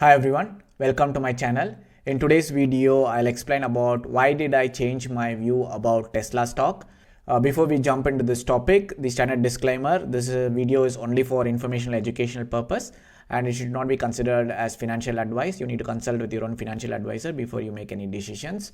Hi everyone, welcome to my channel. In today's video, I'll explain about why did I change my view about Tesla stock. Before we jump into this topic, the standard disclaimer, this video is only for informational educational purpose and it should not be considered as financial advice. You need to consult with your own financial advisor before you make any decisions.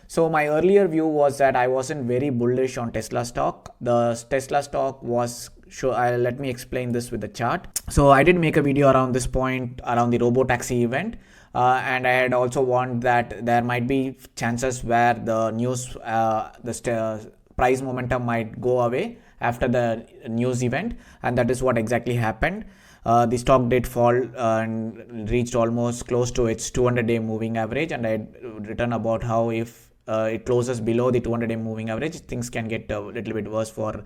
So my earlier view was that I wasn't very bullish on Tesla stock. The Tesla stock was let me explain this with the chart. So I did make a video around this point around the robotaxi event, and I had also warned that there might be chances where the news, price momentum might go away after the news event, and that is what exactly happened. The stock did fall and reached almost close to its 200-day moving average, and I had written about how if it closes below the 200-day moving average, things can get a little bit worse for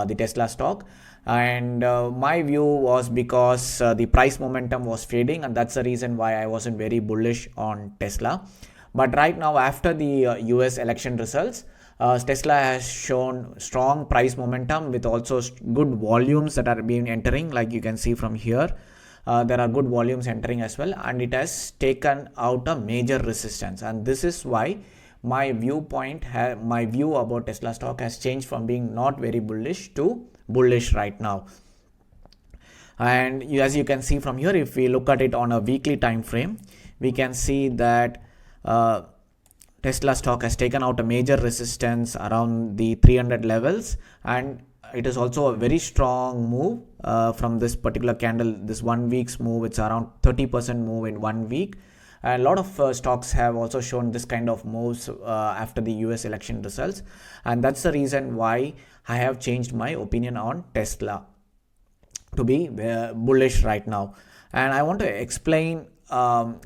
the Tesla stock. And my view was because the price momentum was fading, and that's the reason why I wasn't very bullish on Tesla. But right now, after the US election results, Tesla has shown strong price momentum with also good volumes that are being entering, like you can see from here. There are good volumes entering as well, and it has taken out a major resistance, and this is why my view about Tesla stock has changed from being not very bullish to bullish right now. And as you can see from here, if we look at it on a weekly time frame, we can see that Tesla stock has taken out a major resistance around the 300 levels, and it is also a very strong move from this particular candle. This 1 week's move, it's around 30% move in 1 week. And a lot of stocks have also shown this kind of moves after the US election results, and that's the reason why I have changed my opinion on Tesla to be bullish right now. And I want to explain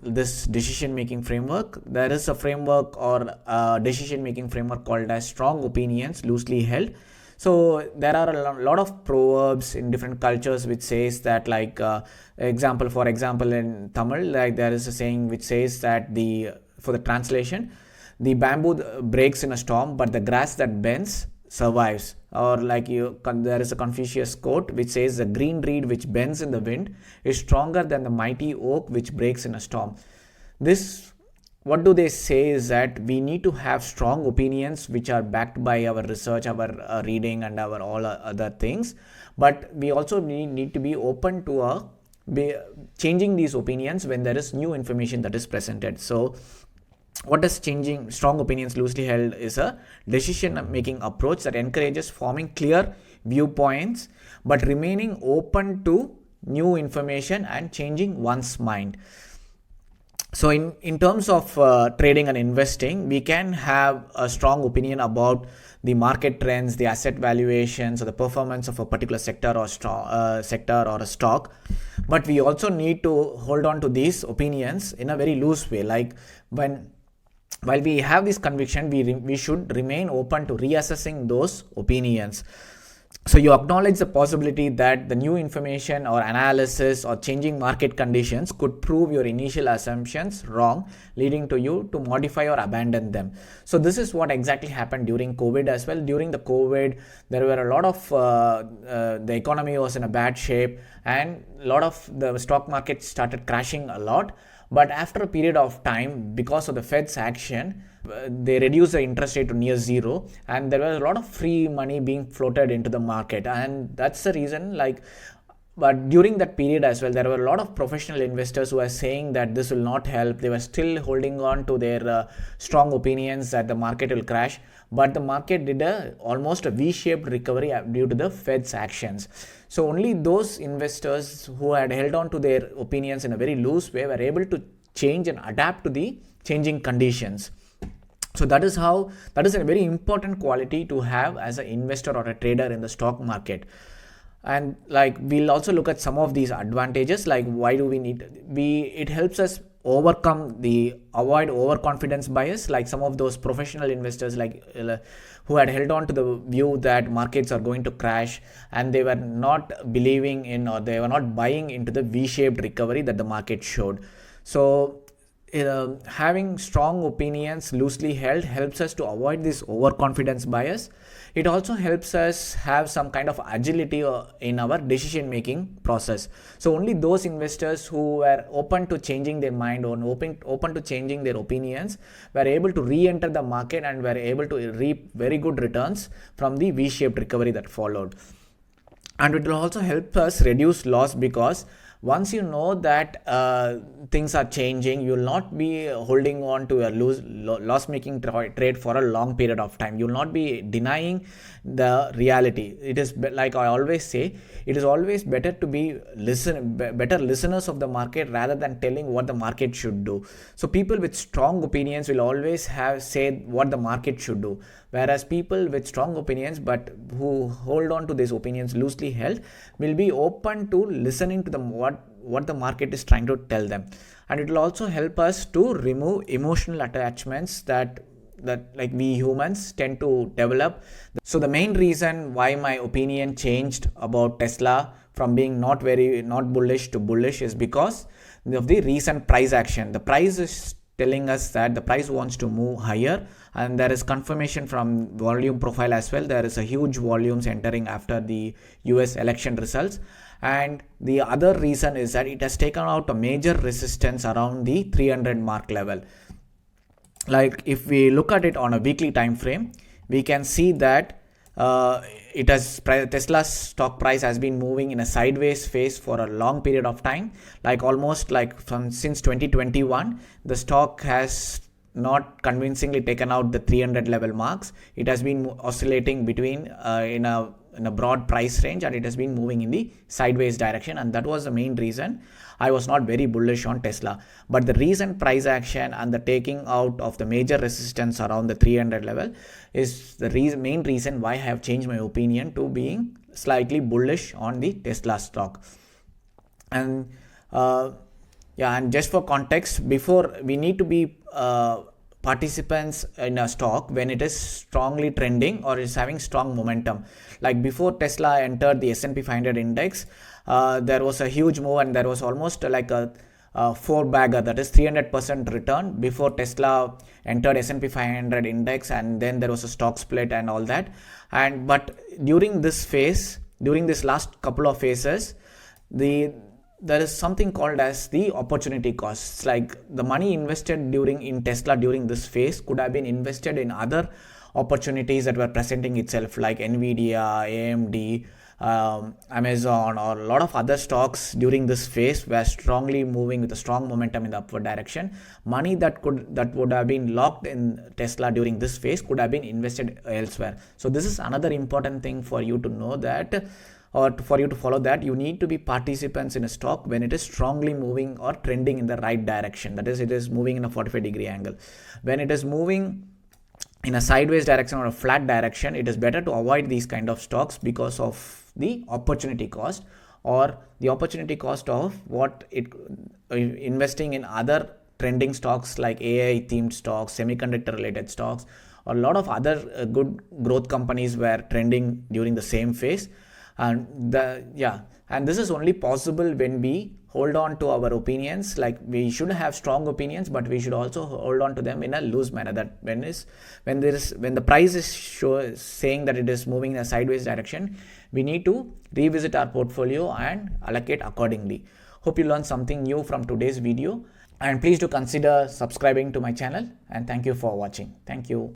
this decision making framework. There is a framework or a decision making framework called as strong opinions loosely held. So there are a lot of proverbs in different cultures which says that, like for example in Tamil, like there is a saying which says that for the translation, the bamboo breaks in a storm, but the grass that bends survives. Or there is a Confucius quote which says the green reed which bends in the wind is stronger than the mighty oak which breaks in a storm. What do they say is that we need to have strong opinions which are backed by our research, our reading, and our all other things. But we also need to be open to changing these opinions when there is new information that is presented. So what is changing strong opinions loosely held is a decision-making approach that encourages forming clear viewpoints but remaining open to new information and changing one's mind. So in terms of trading and investing, we can have a strong opinion about the market trends, the asset valuations, or the performance of a particular sector or a stock. But we also need to hold on to these opinions in a very loose way. Like while we have this conviction, we should remain open to reassessing those opinions. So you acknowledge the possibility that the new information or analysis or changing market conditions could prove your initial assumptions wrong, leading to you to modify or abandon them. So this is what exactly happened during COVID as well. During the COVID, there were a lot of the economy was in a bad shape, and a lot of the stock market started crashing a lot. But after a period of time, because of the Fed's action, they reduced the interest rate to near zero, and there was a lot of free money being floated into the market, and that's the reason. But during that period as well, there were a lot of professional investors who were saying that this will not help. They were still holding on to their strong opinions that the market will crash, but the market did almost a V-shaped recovery due to the Fed's actions. So only those investors who had held on to their opinions in a very loose way were able to change and adapt to the changing conditions. So that is a very important quality to have as an investor or a trader in the stock market. And we'll also look at some of these advantages, like why do we need it helps us avoid overconfidence bias, like some of those professional investors who had held on to the view that markets are going to crash, and they were not believing in, or they were not buying into the V-shaped recovery that the market showed. So having strong opinions loosely held helps us to avoid this overconfidence bias. It also helps us have some kind of agility in our decision making process. So only those investors who were open to changing their mind or open to changing their opinions were able to re-enter the market and were able to reap very good returns from the V-shaped recovery that followed. And it will also help us reduce loss, because once you know that things are changing, you will not be holding on to a loss making trade for a long period of time. You will not be denying the reality. It is like I always say, it is always better to be better listeners of the market rather than telling what the market should do. So people with strong opinions will always have said what the market should do, whereas people with strong opinions but who hold on to these opinions loosely held will be open to listening to what the market is trying to tell them. And it will also help us to remove emotional attachments that like we humans tend to develop. So the main reason why my opinion changed about Tesla from being not bullish to bullish is because of the recent price action. The price is telling us that the price wants to move higher, and there is confirmation from volume profile as well. There is a huge volumes entering after the US election results. And the other reason is that it has taken out a major resistance around the 300 mark level. Like if we look at it on a weekly time frame, we can see that Tesla's stock price has been moving in a sideways phase for a long period of time, like almost like since 2021. The stock has not convincingly taken out the 300 level marks. It has been oscillating between in a broad price range, and it has been moving in the sideways direction, and that was the main reason I was not very bullish on Tesla. But the recent price action and the taking out of the major resistance around the 300 level is the main reason why I have changed my opinion to being slightly bullish on the Tesla stock. And and just for context, before we need to be participants in a stock when it is strongly trending or is having strong momentum. Like before Tesla entered the S&P 500 index, there was a huge move, and there was almost like a four bagger, that is 300% return before Tesla entered S&P 500 index, and then there was a stock split and all that. And but during this last couple of phases, there is something called as the opportunity costs. Like the money invested in Tesla during this phase could have been invested in other opportunities that were presenting itself, like Nvidia, AMD, Amazon, or a lot of other stocks during this phase were strongly moving with a strong momentum in the upward direction. Money that would have been locked in Tesla during this phase could have been invested elsewhere. So this is another important thing for you to know, that or for you to follow, that you need to be participants in a stock when it is strongly moving or trending in the right direction. That is, it is moving in a 45-degree angle. When it is moving in a sideways direction or a flat direction, it is better to avoid these kind of stocks because of the opportunity cost, or the opportunity cost of investing in other trending stocks like AI themed stocks, semiconductor related stocks, or a lot of other good growth companies were trending during the same phase. And this is only possible when we hold on to our opinions. Like we should have strong opinions, but we should also hold on to them in a loose manner. That when the price is saying that it is moving in a sideways direction, we need to revisit our portfolio and allocate accordingly. Hope you learned something new from today's video, and please do consider subscribing to my channel, and thank you for watching. Thank you.